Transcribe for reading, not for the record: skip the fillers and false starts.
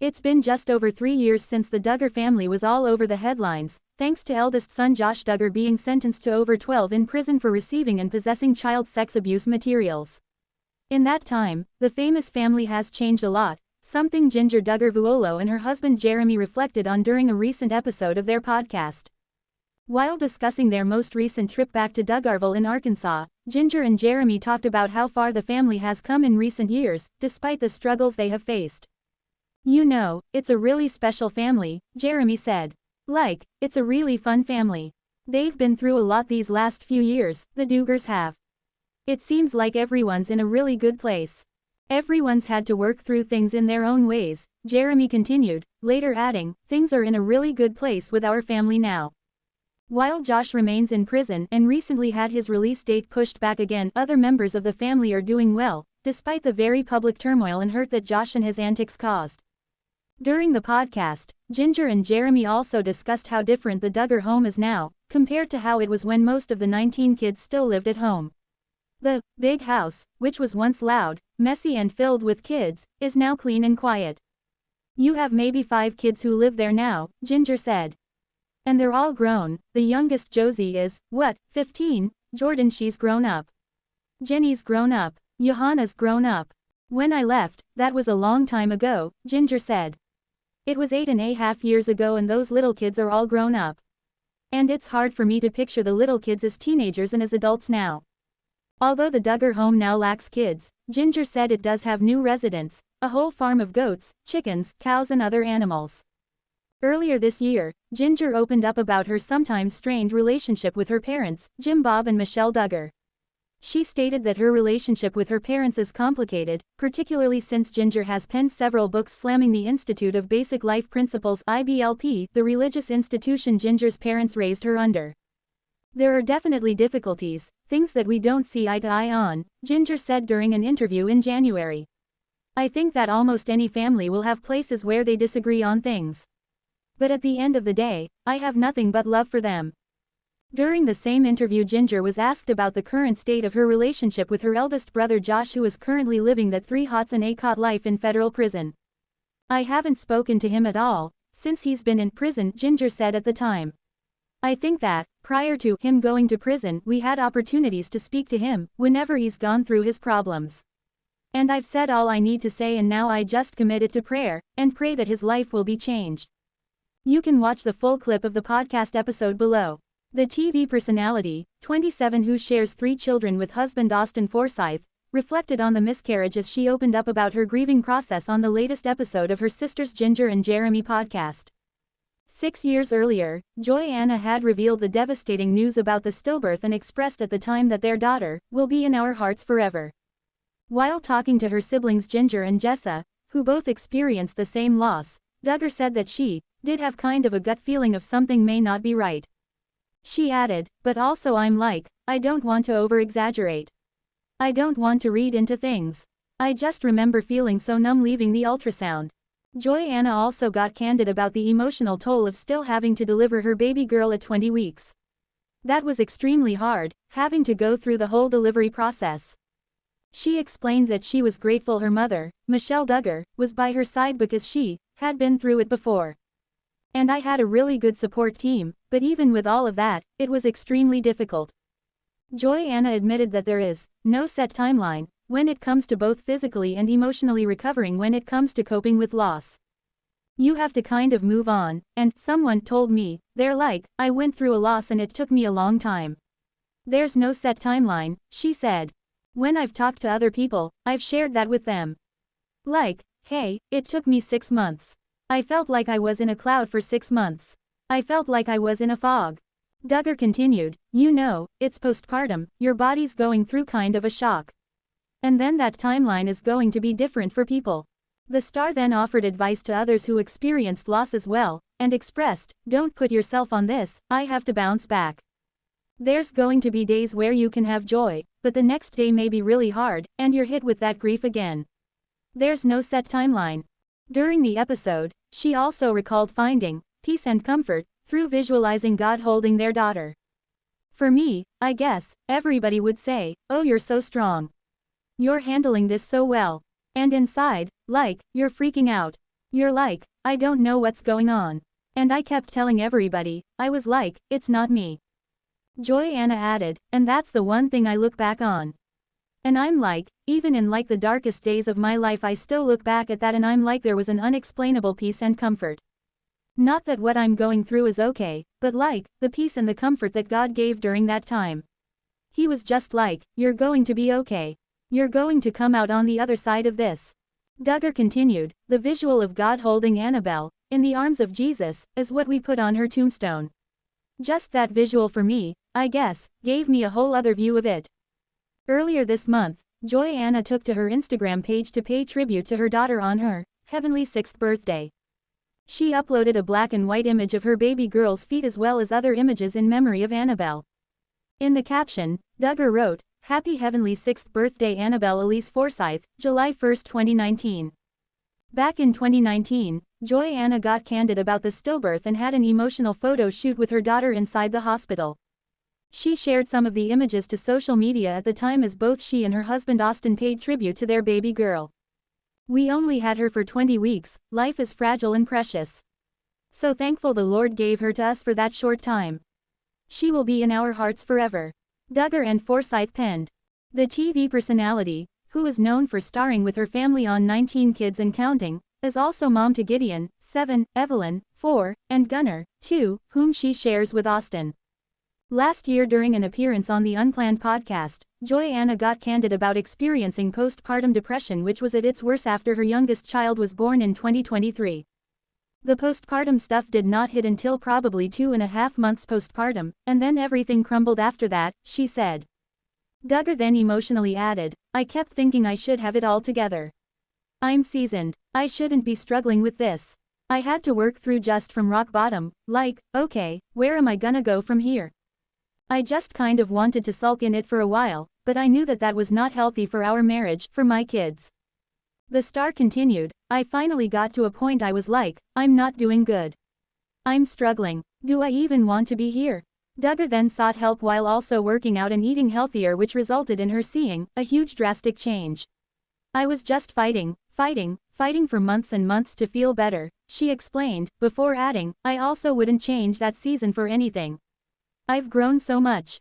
It's been just over 3 years since the Duggar family was all over the headlines, thanks to eldest son Josh Duggar being sentenced to over 12 in prison for receiving and possessing child sex abuse materials. In that time, the famous family has changed a lot, something Jinger Duggar Vuolo and her husband Jeremy reflected on during a recent episode of their podcast. While discussing their most recent trip back to Duggarville in Arkansas, Jinger and Jeremy talked about how far the family has come in recent years, despite the struggles they have faced. "You know, it's a really special family," Jeremy said. "Like, it's a really fun family. They've been through a lot these last few years, the Duggars have. It seems like everyone's in a really good place. Everyone's had to work through things in their own ways," Jeremy continued, later adding, "Things are in a really good place with our family now." While Josh remains in prison and recently had his release date pushed back again, other members of the family are doing well, despite the very public turmoil and hurt that Josh and his antics caused. During the podcast, Jinger and Jeremy also discussed how different the Duggar home is now, compared to how it was when most of the 19 kids still lived at home. The big house, which was once loud, messy and filled with kids, is now clean and quiet. "You have maybe 5 kids who live there now," Jinger said. "And they're all grown. The youngest Josie is, 15? Jordan, she's grown up. Jenny's grown up. Johanna's grown up. When I left, that was a long time ago," Jinger said. "It was 8.5 years ago and those little kids are all grown up. And it's hard for me to picture the little kids as teenagers and as adults now." Although the Duggar home now lacks kids, Jinger said it does have new residents, a whole farm of goats, chickens, cows and other animals. Earlier this year, Jinger opened up about her sometimes strained relationship with her parents, Jim Bob and Michelle Duggar. She stated that her relationship with her parents is complicated, particularly since Jinger has penned several books slamming the Institute of Basic Life Principles (IBLP), the religious institution Jinger's parents raised her under. "There are definitely difficulties, things that we don't see eye to eye on," Jinger said during an interview in January. "I think that almost any family will have places where they disagree on things. But at the end of the day, I have nothing but love for them." During the same interview, Jinger was asked about the current state of her relationship with her eldest brother Josh, who is currently living that 3 hots and a cot life in federal prison. "I haven't spoken to him at all since he's been in prison," Jinger said at the time. "I think that, prior to him going to prison, we had opportunities to speak to him whenever he's gone through his problems. And I've said all I need to say, and now I just commit it to prayer, and pray that his life will be changed." You can watch the full clip of the podcast episode below. The TV personality, 27, who shares 3 children with husband Austin Forsyth, reflected on the miscarriage as she opened up about her grieving process on the latest episode of her sisters Jinger and Jeremy podcast. 6 years earlier, Joy-Anna had revealed the devastating news about the stillbirth and expressed at the time that their daughter will be in our hearts forever. While talking to her siblings Jinger and Jessa, who both experienced the same loss, Duggar said that she did have kind of a gut feeling of something may not be right. She added, "But also I don't want to over-exaggerate. I don't want to read into things. I just remember feeling so numb leaving the ultrasound." Joy-Anna also got candid about the emotional toll of still having to deliver her baby girl at 20 weeks. "That was extremely hard, having to go through the whole delivery process." She explained that she was grateful her mother, Michelle Duggar, was by her side because she had been through it before. "And I had a really good support team, but even with all of that, it was extremely difficult." Joy-Anna admitted that there is no set timeline when it comes to both physically and emotionally recovering when it comes to coping with loss. "You have to kind of move on, and someone told me, I went through a loss and it took me a long time. There's no set timeline," she said. "When I've talked to other people, I've shared that with them. Hey, it took me 6 months. I felt like I was in a cloud for 6 months. I felt like I was in a fog." Duggar continued, "You know, it's postpartum, your body's going through kind of a shock. And then that timeline is going to be different for people." The star then offered advice to others who experienced loss as well, and expressed, "Don't put yourself on this, I have to bounce back. There's going to be days where you can have joy, but the next day may be really hard, and you're hit with that grief again. There's no set timeline." During the episode, she also recalled finding peace and comfort through visualizing God holding their daughter. "For me, I guess, everybody would say, 'Oh, you're so strong. You're handling this so well.' And inside, you're freaking out. You're like, I don't know what's going on. And I kept telling everybody, I was like, it's not me. Joy-Anna added, and that's the one thing I look back on. And I'm like, even in like the darkest days of my life I still look back at that and I'm like there was an unexplainable peace and comfort. Not that what I'm going through is okay, but like, the peace and the comfort that God gave during that time. He was just like, you're going to be okay. You're going to come out on the other side of this. Duggar continued, the visual of God holding Annabelle, in the arms of Jesus, is what we put on her tombstone. Just that visual for me, I guess, gave me a whole other view of it. Earlier this month, Joy-Anna took to her Instagram page to pay tribute to her daughter on her heavenly 6th birthday. She uploaded a black and white image of her baby girl's feet as well as other images in memory of Annabelle. In the caption, Duggar wrote, Happy Heavenly 6th Birthday Annabelle Elise Forsyth, July 1, 2019. Back in 2019, Joy-Anna got candid about the stillbirth and had an emotional photo shoot with her daughter inside the hospital. She shared some of the images to social media at the time as both she and her husband Austin paid tribute to their baby girl. We only had her for 20 weeks, life is fragile and precious. So thankful the Lord gave her to us for that short time. She will be in our hearts forever. Duggar and Forsyth penned. The TV personality, who is known for starring with her family on 19 Kids and Counting, is also mom to Gideon, 7, Evelyn, 4, and Gunnar, 2, whom she shares with Austin. Last year during an appearance on the Unplanned podcast, Joy-Anna got candid about experiencing postpartum depression which was at its worst after her youngest child was born in 2023. The postpartum stuff did not hit until probably 2.5 months postpartum, and then everything crumbled after that, she said. Duggar then emotionally added, I kept thinking I should have it all together. I'm seasoned. I shouldn't be struggling with this. I had to work through just from rock bottom, like, okay, where am I gonna go from here? I just kind of wanted to sulk in it for a while, but I knew that that was not healthy for our marriage, for my kids. The star continued, I finally got to a point I was like, I'm not doing good. I'm struggling. Do I even want to be here? Duggar then sought help while also working out and eating healthier which resulted in her seeing a huge drastic change. I was just fighting for months and months to feel better, she explained, before adding, I also wouldn't change that season for anything. I've grown so much.